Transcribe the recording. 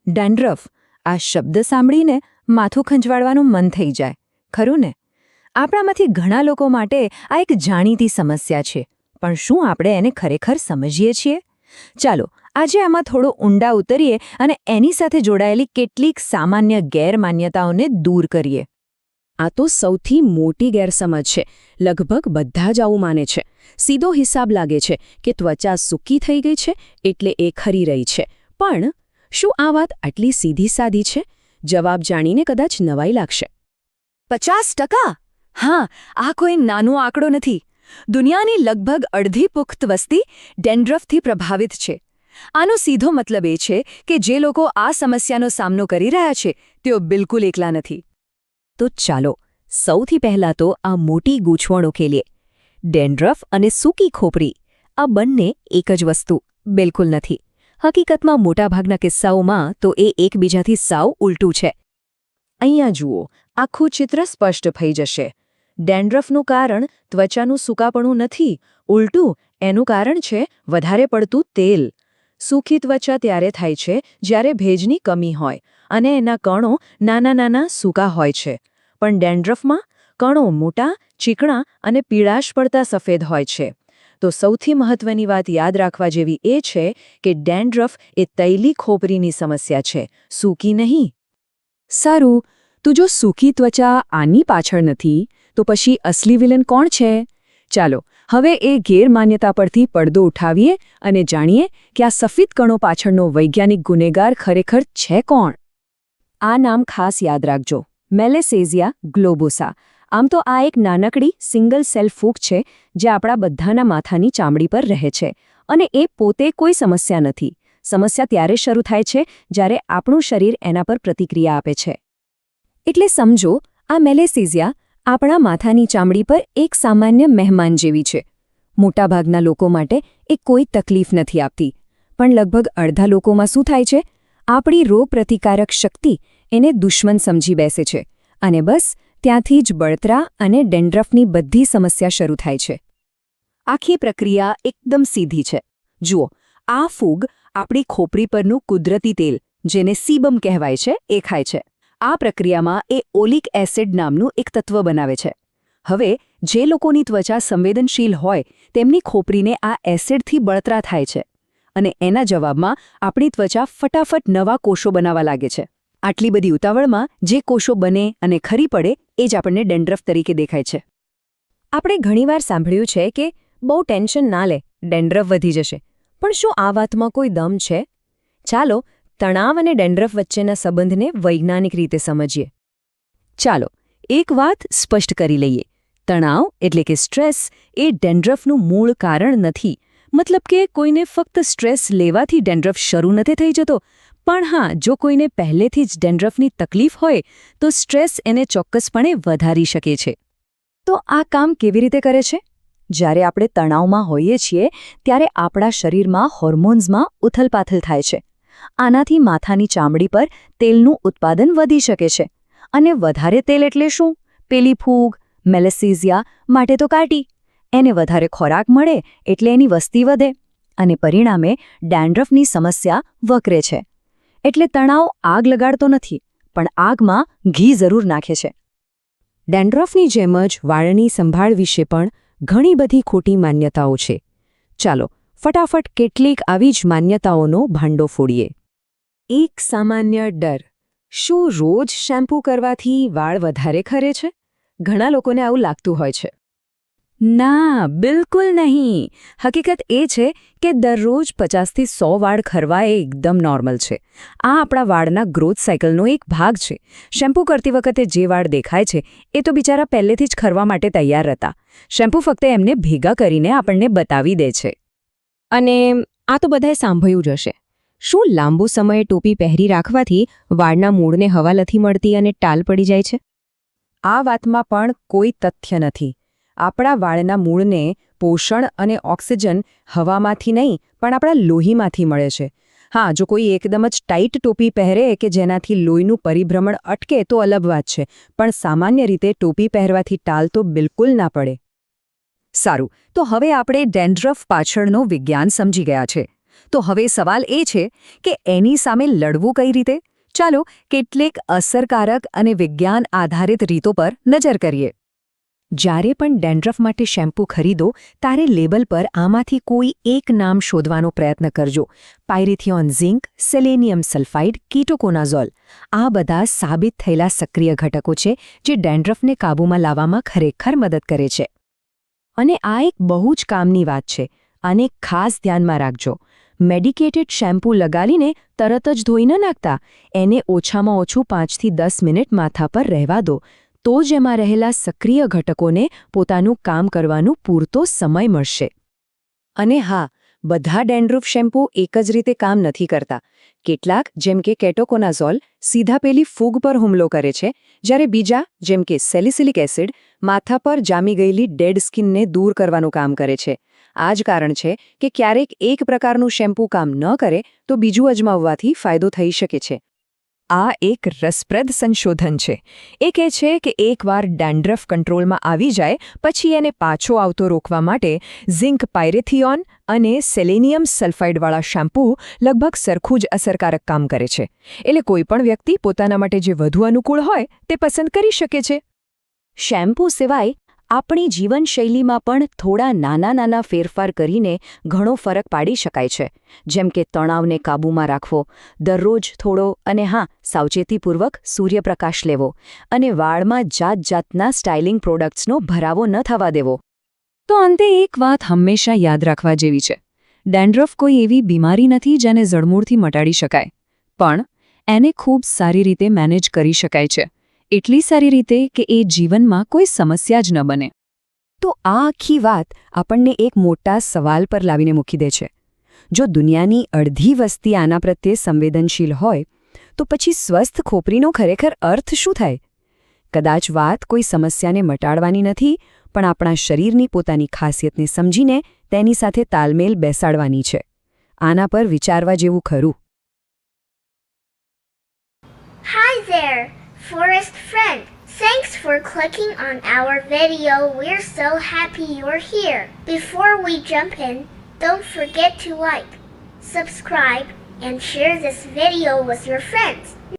Dandruff આ શબ્દ સાંભળીને માથું ખંજવાળવાનું મન થઈ જાય, ખરું ને? આપણામાંથી ઘણા લોકો માટે આ એક જાણીતી સમસ્યા છે, પણ શું આપણે એને ખરેખર સમજીએ છીએ? ચાલો આજે આમાં થોડો ઊંડા ઉતરીએ અને એની સાથે જોડાયેલી કેટલીક સામાન્ય ગેરમાન્યતાઓને દૂર કરીએ. આ તો સૌથી મોટી ગેરસમજ છે. લગભગ બધા જ આવું માને છે. સીધો હિસાબ લાગે છે કે ત્વચા સૂકી થઈ ગઈ છે એટલે એ ખરી રહી છે. પણ શું આ વાત આટલી સીધી સાદી છે? જવાબ જાણીને કદાચ નવાઈ લાગશે. 50%? હા, આ કોઈ નાનો આંકડો નથી. દુનિયાની લગભગ અડધી પુખ્ત વસ્તી ડેન્ડ્રફથી પ્રભાવિત છે. આનો સીધો મતલબ એ છે કે જે લોકો આ સમસ્યાનો સામનો કરી રહ્યા છે તેઓ બિલકુલ એકલા નથી. તો ચાલો સૌથી પહેલાં તો આ મોટી ગૂંચવણ ઉકેલીએ. ડેન્ડ્રફ અને સૂકી ખોપરી આ બંને એક જ વસ્તુ બિલકુલ નથી. હકીકતમાં મોટાભાગના કિસ્સાઓમાં તો એ એકબીજાથી સાવ ઉલટું છે. અહીંયા જુઓ, આખું ચિત્ર સ્પષ્ટ થઈ જશે. ડેન્ડ્રફનું કારણ ત્વચાનું સૂકાપણું નથી, ઉલટું એનું કારણ છે વધારે પડતું તેલ. સૂકી ત્વચા ત્યારે થાય છે જ્યારે ભેજની કમી હોય અને એના કણો નાના નાના સૂકા હોય છે. પણ ડેન્ડ્રફમાં કણો મોટા, ચીકણા અને પીળાશ પડતા સફેદ હોય છે. તો સૌથી મહત્વની વાત યાદ રાખવા જેવી એ છે કે ડેન્ડ્રફ એ તૈલી ખોપરીની સમસ્યા છે, સૂકી નહીં. સારું, તું જો સૂકી ત્વચા આની પાછળ નથી તો પછી અસલી વિલન કોણ છે? ચાલો હવે એ ગેરમાન્યતા પરથી પડદો ઉઠાવીએ અને જાણીએ કે આ સફેદ કણો પાછળનો વૈજ્ઞાનિક ગુનેગાર ખરેખર છે કોણ. આ નામ ખાસ યાદ રાખજો, મેલેસેઝિયા ગ્લોબોસા. આમ તો આ એક નાનકડી સિંગલ સેલ ફૂગ છે જે આપણા બધાના માથાની ચામડી પર રહે છે અને એ પોતે કોઈ સમસ્યા નથી. સમસ્યા ત્યારે શરૂ થાય છે જ્યારે આપણું શરીર એના પર પ્રતિક્રિયા આપે છે. એટલે સમજો, આ મેલેસેઝિયા આપણા માથાની ચામડી પર એક સામાન્ય મહેમાન જેવી છે. મોટાભાગના લોકો માટે એ કોઈ તકલીફ નથી આપતી, પણ લગભગ અડધા લોકોમાં શું થાય છે? આપણી રોગપ્રતિકારક શક્તિ એને દુશ્મન સમજી બેસે છે અને બસ ત્યાંથી જ બળતરા અને ડેન્ડ્રફની બધી સમસ્યા શરૂ થાય છે. આખી પ્રક્રિયા એકદમ સીધી છે. જુઓ, આ ફૂગ આપણી ખોપરી પરનું કુદરતી તેલ, જેને સીબમ કહેવાય છે, એ ખાય છે. આ પ્રક્રિયામાં એ ઓલિક એસિડ નામનું એક તત્વ બનાવે છે. હવે જે લોકોની ત્વચા સંવેદનશીલ હોય તેમની ખોપરીને આ એસિડથી બળતરા થાય છે અને એના જવાબમાં આપણી ત્વચા ફટાફટ નવા કોષો બનાવવા લાગે છે. આટલી બધી ઉતાવળમાં જે કોષો બને અને ખરી પડે એ જ આપણને ડેન્ડ્રફ તરીકે દેખાય છે. આપણે ઘણીવાર સાંભળ્યું છે કે બહુ ટેન્શન ના લે, ડેન્ડ્રફ વધી જશે. પણ શું આ વાતમાં કોઈ દમ છે? ચાલો તણાવ અને ડેન્ડ્રફ વચ્ચેના સંબંધને વૈજ્ઞાનિક રીતે સમજીએ. ચાલો એક વાત સ્પષ્ટ કરી લઈએ. તણાવ એટલે કે સ્ટ્રેસ એ ડેન્ડ્રફનું મૂળ કારણ નથી. મતલબ કે કોઈને ફક્ત સ્ટ્રેસ લેવાથી ડેન્ડ્રફ શરૂ નથી થઈ જતો. પણ હા, જો કોઈને પહેલેથી જ ડેન્ડ્રફની તકલીફ હોય તો સ્ટ્રેસ એને ચોક્કસપણે વધારી શકે છે. તો આ કામ કેવી રીતે કરે છે? જ્યારે આપણે તણાવમાં હોઈએ છીએ ત્યારે આપણા શરીરમાં હોર્મોન્સમાં ઉથલપાથલ થાય છે. આનાથી માથાની ચામડી પર તેલનું ઉત્પાદન વધી શકે છે. અને વધારે તેલ એટલે શું? પેલી ફૂગ, મેલેસેઝિયા માટે તો કાટી. એને વધારે ખોરાક મળે એટલે એની વસ્તી વધે અને પરિણામે ડેન્ડ્રફની સમસ્યા વકરે છે. એટલે તણાવ આગ લગાડતો નથી, પણ આગમાં ઘી જરૂર નાખે છે. ડેન્ડ્રફની જેમ જ વાળની સંભાળ વિશે પણ ઘણી બધી ખોટી માન્યતાઓ છે. ચાલો ફટાફટ કેટલીક આવી જ માન્યતાઓનો ભાંડો ફોડીએ. એક સામાન્ય ડર. શું રોજ શેમ્પૂ કરવાથી વાળ વધારે ખરે છે? ઘણા લોકોને આવું લાગતું હોય છે. ના, બિલકુલ નહીં. હકીકત એ છે કે દરરોજ 50થી 100 વાળ ખરવા એ એકદમ નોર્મલ છે. આ આપણા વાળના ગ્રોથ સાયકલનો એક ભાગ છે. શેમ્પૂ કરતી વખતે જે વાળ દેખાય છે એ તો બિચારા પહેલેથી જ ખરવા માટે તૈયાર હતા. શેમ્પૂ ફક્ત એમને ભેગા કરીને આપણને બતાવી દે છે. અને આ તો બધાએ સાંભળ્યું જ હશે. શું લાંબો સમય ટોપી પહેરી રાખવાથી વાળના મૂળને હવા નથી મળતી અને ટાલ પડી જાય છે? આ વાતમાં પણ કોઈ તથ્ય નથી. આપણા વાળના મૂળને પોષણ અને ઓક્સિજન હવામાંથી નહીં પણ આપણા લોહીમાંથી મળે છે. હા, જો કોઈ એકદમ જ ટાઈટ ટોપી પહેરે કે જેનાથી લોહીનું પરિભ્રમણ અટકે તો અલગ વાત છે, પણ સામાન્ય રીતે ટોપી પહેરવાથી ટાલ તો બિલકુલ ના પડે. સારું, તો હવે આપણે ડેન્ડ્રફ પાછળનો વિજ્ઞાન સમજી ગયા છે. તો હવે સવાલ એ છે કે એની સામે લડવું કઈ રીતે? ચાલો કેટલીક અસરકારક અને વિજ્ઞાન આધારિત રીતો પર નજર કરીએ. જ્યારે પણ ડેન્ડ્રફ માટે શેમ્પૂ ખરીદો ત્યારે લેબલ પર આમાંથી કોઈ એક નામ શોધવાનો પ્રયત્ન કરજો. પાયરિથિયોન ઝિંક, સેલેનિયમ સલ્ફાઇડ, કીટોકોનાઝોલ આ બધા સાબિત થયેલા સક્રિય ઘટકો છે જે ડેન્ડ્રફને કાબૂમાં લાવવામાં ખરેખર મદદ કરે છે. અને આ એક બહુ જ કામની વાત છે. આને ખાસ ધ્યાનમાં રાખજો. મેડિકેટેડ શેમ્પૂ લગાડીને તરત જ ધોઈ ન નાખતા. એને ઓછામાં ઓછું 5 થી 10 મિનિટ માથા પર રહેવા દો. તો જ એમાં રહેલા સક્રિય ઘટકોને પોતાનું કામ કરવાનું પૂરતો સમય મળશે. અને હા, બધા ડેન્ડ્રફ શેમ્પૂ એક જ રીતે કામ નથી કરતા. કેટલાક, જેમ કે કેટોકોનાઝોલ, સીધા પેલી ફૂગ પર હુમલો કરે છે, જ્યારે બીજા, જેમ કે સેલિસિલિક એસિડ, માથા પર જામી ગયેલી ડેડ સ્કિનને દૂર કરવાનું કામ કરે છે. આ જ કારણ છે કે ક્યારેક એક પ્રકારનું શેમ્પૂ કામ ન કરે તો બીજું અજમાવવાથી ફાયદો થઈ શકે છે. આ એક રસપ્રદ સંશોધન છે. એ કહે છે કે એકવાર ડેન્ડ્રફ કંટ્રોલમાં આવી જાય પછી એને પાછો આવતો રોકવા માટે ઝિંક પાયરેથિયોન અને સેલેનિયમ સલ્ફાઇડવાળા શેમ્પૂ લગભગ સરખું જ અસરકારક કામ કરે છે. એટલે કોઈપણ વ્યક્તિ પોતાના માટે જે વધુ અનુકૂળ હોય તે પસંદ કરી શકે છે. શેમ્પૂ સિવાય આપણી જીવનશૈલીમાં પણ થોડા નાના ફેરફાર કરીને ઘણો ફરક પાડી શકાય છે. જેમ કે તણાવને કાબૂમાં રાખવો, દરરોજ થોડો અને સાવચેતીપૂર્વક સૂર્યપ્રકાશ લેવો અને વાળમાં જાતજાતના સ્ટાઇલિંગ પ્રોડક્ટ્સનો ભરાવો ન થવા દેવો. તો અંતે એક વાત હંમેશા યાદ રાખવા જેવી છે. ડેન્ડ્રફ કોઈ એવી બીમારી નથી જેને જડમૂળથી મટાડી શકાય. પણ એને ખૂબ સારી રીતે મેનેજ કરી શકાય છે. એટલી સારી રીતે કે એ જીવનમાં કોઈ સમસ્યા જ ન બને. તો આ આખી વાત આપણને એક મોટા સવાલ પર લાવીને મૂકી દે છે. જો દુનિયાની અડધી વસ્તી આના પ્રત્યે સંવેદનશીલ હોય તો પછી સ્વસ્થ ખોપરીનો ખરેખર અર્થ શું થાય? કદાચ વાત કોઈ સમસ્યાને મટાડવાની નથી, પણ આપણા શરીરની પોતાની ખાસિયતને સમજીને તેની સાથે તાલમેલ બેસાડવાની છે. આના પર વિચારવા જેવું ખરું. Hi there, forest friend. Thanks for clicking on our video. We're so happy you're here. Before we jump in, don't forget to like, subscribe, and share this video with your friends.